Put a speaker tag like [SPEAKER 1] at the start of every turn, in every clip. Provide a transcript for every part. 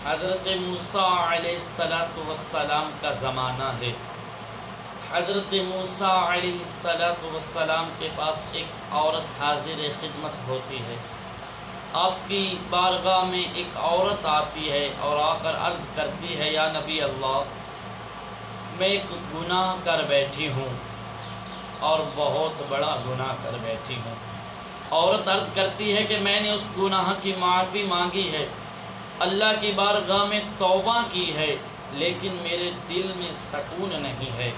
[SPEAKER 1] حضرت موسیٰ علیہ السلام کا زمانہ ہے۔ حضرت موسیٰ علیہ السلام کے پاس ایک عورت حاضر خدمت ہوتی ہے۔ آپ کی بارگاہ میں ایک عورت آتی ہے اور آ کر عرض کرتی ہے، یا نبی اللہ، میں ایک گناہ کر بیٹھی ہوں اور بہت بڑا گناہ کر بیٹھی ہوں۔ عورت عرض کرتی ہے کہ میں نے اس گناہ کی معافی مانگی ہے، اللہ کی بارگاہ میں توبہ کی ہے، لیکن میرے دل میں سکون نہیں ہے۔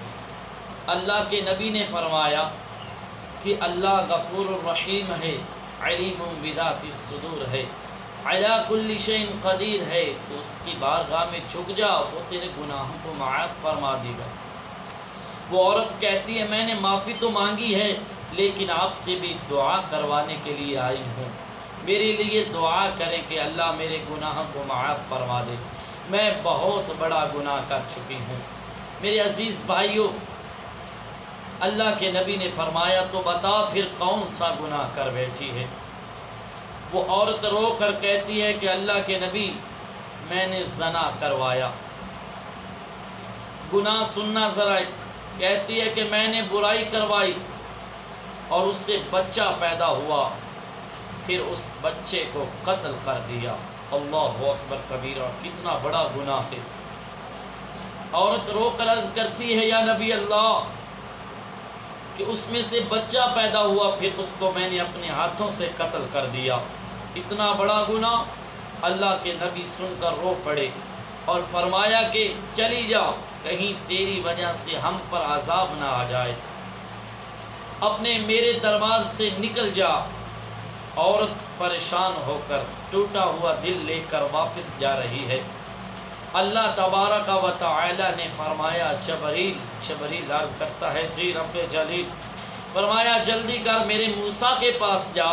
[SPEAKER 1] اللہ کے نبی نے فرمایا کہ اللہ غفور الرحیم ہے، علیم بذات الصدور ہے، علی کل شیء قدیر ہے، تو اس کی بارگاہ میں جھک جا، وہ تیرے گناہوں کو معاف فرما دے گا۔ وہ عورت کہتی ہے، میں نے معافی تو مانگی ہے، لیکن آپ سے بھی دعا کروانے کے لیے آئی ہوں، میرے لیے دعا کریں کہ اللہ میرے گناہوں کو معاف فرما دے، میں بہت بڑا گناہ کر چکی ہوں۔ میرے عزیز بھائیوں، اللہ کے نبی نے فرمایا، تو بتا پھر کون سا گناہ کر بیٹھی ہے؟ وہ عورت رو کر کہتی ہے کہ اللہ کے نبی، میں نے زنا کروایا۔ گناہ سننا ذرا، کہتی ہے کہ میں نے برائی کروائی اور اس سے بچہ پیدا ہوا، پھر اس بچے کو قتل کر دیا۔ اللہ اکبر کبیرہ، کتنا بڑا گناہ ہے۔ عورت رو کر عرض کرتی ہے، یا نبی اللہ، کہ اس میں سے بچہ پیدا ہوا، پھر اس کو میں نے اپنے ہاتھوں سے قتل کر دیا، اتنا بڑا گناہ۔ اللہ کے نبی سن کر رو پڑے اور فرمایا کہ چلی جا، کہیں تیری وجہ سے ہم پر عذاب نہ آ جائے، اپنے میرے دربار سے نکل جا۔ عورت پریشان ہو کر ٹوٹا ہوا دل لے کر واپس جا رہی ہے۔ اللہ تبارک و تعالی نے فرمایا، جبریل عرض کرتا ہے، جی رب جلیل، فرمایا جلدی کر میرے موسیٰ کے پاس جا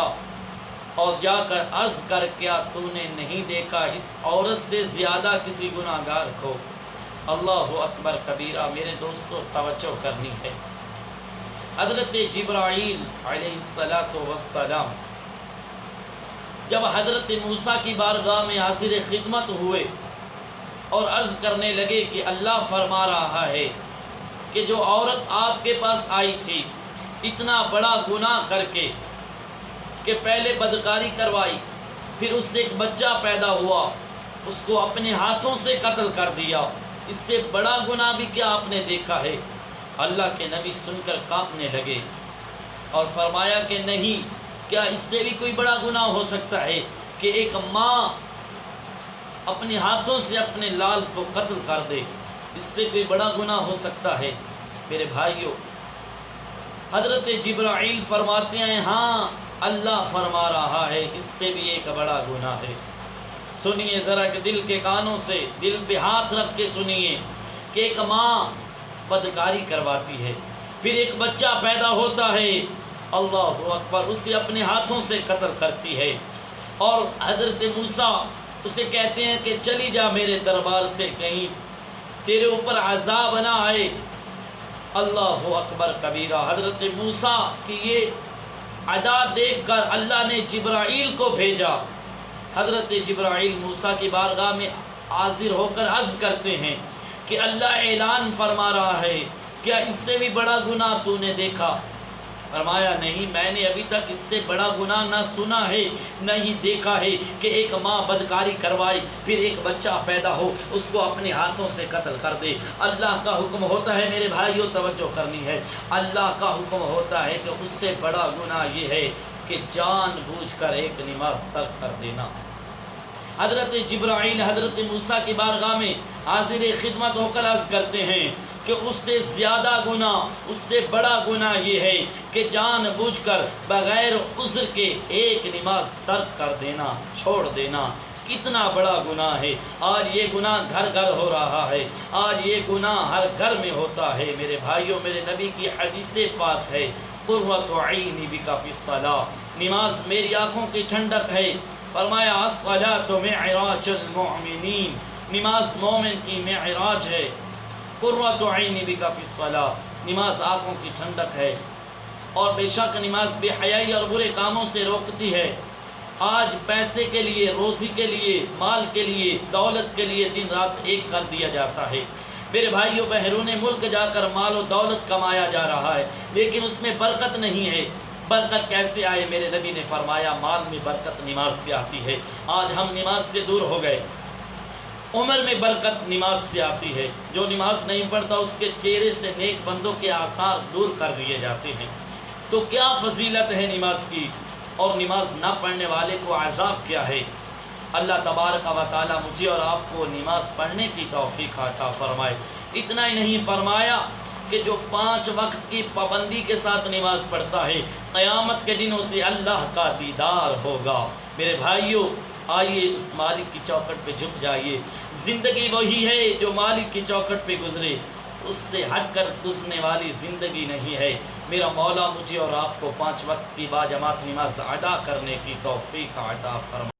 [SPEAKER 1] اور جا کر عرض کر، کیا تو نے نہیں دیکھا اس عورت سے زیادہ کسی گناہ گار کو؟ اللہ اکبر کبیرہ۔ میرے دوستو، توجہ کرنی ہے۔ حضرت جبرائیل علیہ السلام جب حضرت موسیٰ کی بارگاہ میں حاضر خدمت ہوئے اور عرض کرنے لگے کہ اللہ فرما رہا ہے کہ جو عورت آپ کے پاس آئی تھی اتنا بڑا گناہ کر کے، کہ پہلے بدکاری کروائی، پھر اس سے ایک بچہ پیدا ہوا، اس کو اپنے ہاتھوں سے قتل کر دیا، اس سے بڑا گناہ بھی کیا آپ نے دیکھا ہے؟ اللہ کے نبی سن کر کانپنے لگے اور فرمایا کہ نہیں، کیا اس سے بھی کوئی بڑا گناہ ہو سکتا ہے کہ ایک ماں اپنے ہاتھوں سے اپنے لال کو قتل کر دے؟ اس سے کوئی بڑا گناہ ہو سکتا ہے؟ میرے بھائیوں، حضرت جبرائیل فرماتے ہیں، ہاں اللہ فرما رہا ہے، اس سے بھی ایک بڑا گناہ ہے۔ سنیے ذرا کہ دل کے کانوں سے، دل پہ ہاتھ رکھ کے سنیے کہ ایک ماں بدکاری کرواتی ہے، پھر ایک بچہ پیدا ہوتا ہے، اللہ اکبر، اسے اپنے ہاتھوں سے قتل کرتی ہے، اور حضرت موسیٰ اسے کہتے ہیں کہ چلی جا میرے دربار سے، کہیں تیرے اوپر عذاب نہ آئے۔ اللہ اکبر کبیرہ۔ حضرت موسیٰ کی یہ ادا دیکھ کر اللہ نے جبرائیل کو بھیجا۔ حضرت جبرائیل موسیٰ کی بارگاہ میں حاضر ہو کر عرض کرتے ہیں کہ اللہ اعلان فرما رہا ہے، کیا اس سے بھی بڑا گناہ تو نے دیکھا؟ فرمایا نہیں، میں نے ابھی تک اس سے بڑا گناہ نہ سنا ہے، نہ ہی دیکھا ہے کہ ایک ماں بدکاری کروائے، پھر ایک بچہ پیدا ہو، اس کو اپنے ہاتھوں سے قتل کر دے۔ اللہ کا حکم ہوتا ہے، میرے بھائیوں توجہ کرنی ہے، اللہ کا حکم ہوتا ہے کہ اس سے بڑا گناہ یہ ہے کہ جان بوجھ کر ایک نماز ترک کر دینا۔ حضرت جبرائیل حضرت موسیٰ کی بارگاہ میں حاضر خدمت ہو کر عرض کرتے ہیں کہ اس سے زیادہ گناہ، اس سے بڑا گناہ یہ ہے کہ جان بوجھ کر بغیر عذر کے ایک نماز ترک کر دینا، چھوڑ دینا، کتنا بڑا گناہ ہے۔ آج یہ گناہ گھر گھر ہو رہا ہے، آج یہ گناہ ہر گھر میں ہوتا ہے۔ میرے بھائیوں، میرے نبی کی حدیث پاک ہے، قرۃ عینی بک فی الصلاۃ، نماز میری آنکھوں کی ٹھنڈک ہے۔ فرمایا الصلاۃ معراج المؤمنین، نماز مومن کی معراج ہے۔ قرۃ عینی بک فی الصلاۃ، نماز آنکھوں کی ٹھنڈک ہے، اور بے شک نماز بے حیائی اور برے کاموں سے روکتی ہے۔ آج پیسے کے لیے، روزی کے لیے، مال کے لیے، دولت کے لیے دن رات ایک کر دیا جاتا ہے۔ میرے بھائیوں، بیرون ملک جا کر مال و دولت کمایا جا رہا ہے، لیکن اس میں برکت نہیں ہے۔ برکت کیسے آئے؟ میرے نبی نے فرمایا مال میں برکت نماز سے آتی ہے۔ آج ہم نماز سے دور ہو گئے۔ عمر میں برکت نماز سے آتی ہے۔ جو نماز نہیں پڑھتا اس کے چہرے سے نیک بندوں کے آثار دور کر دیے جاتے ہیں۔ تو کیا فضیلت ہے نماز کی، اور نماز نہ پڑھنے والے کو عذاب کیا ہے؟ اللہ تبارک و تعالی مجھے اور آپ کو نماز پڑھنے کی توفیق عطا فرمائے۔ اتنا ہی نہیں، فرمایا کہ جو 5 وقت کی پابندی کے ساتھ نماز پڑھتا ہے، قیامت کے دن اسے اللہ کا دیدار ہوگا۔ میرے بھائیوں، آئیے اس مالک کی چوکھٹ پہ جھک جائیے۔ زندگی وہی ہے جو مالک کی چوکھٹ پہ گزرے، اس سے ہٹ کر گزرنے والی زندگی نہیں ہے۔ میرا مولا مجھے اور آپ کو 5 وقت کی باجماعت نماز ادا کرنے کی توفیق عطا فرمائے۔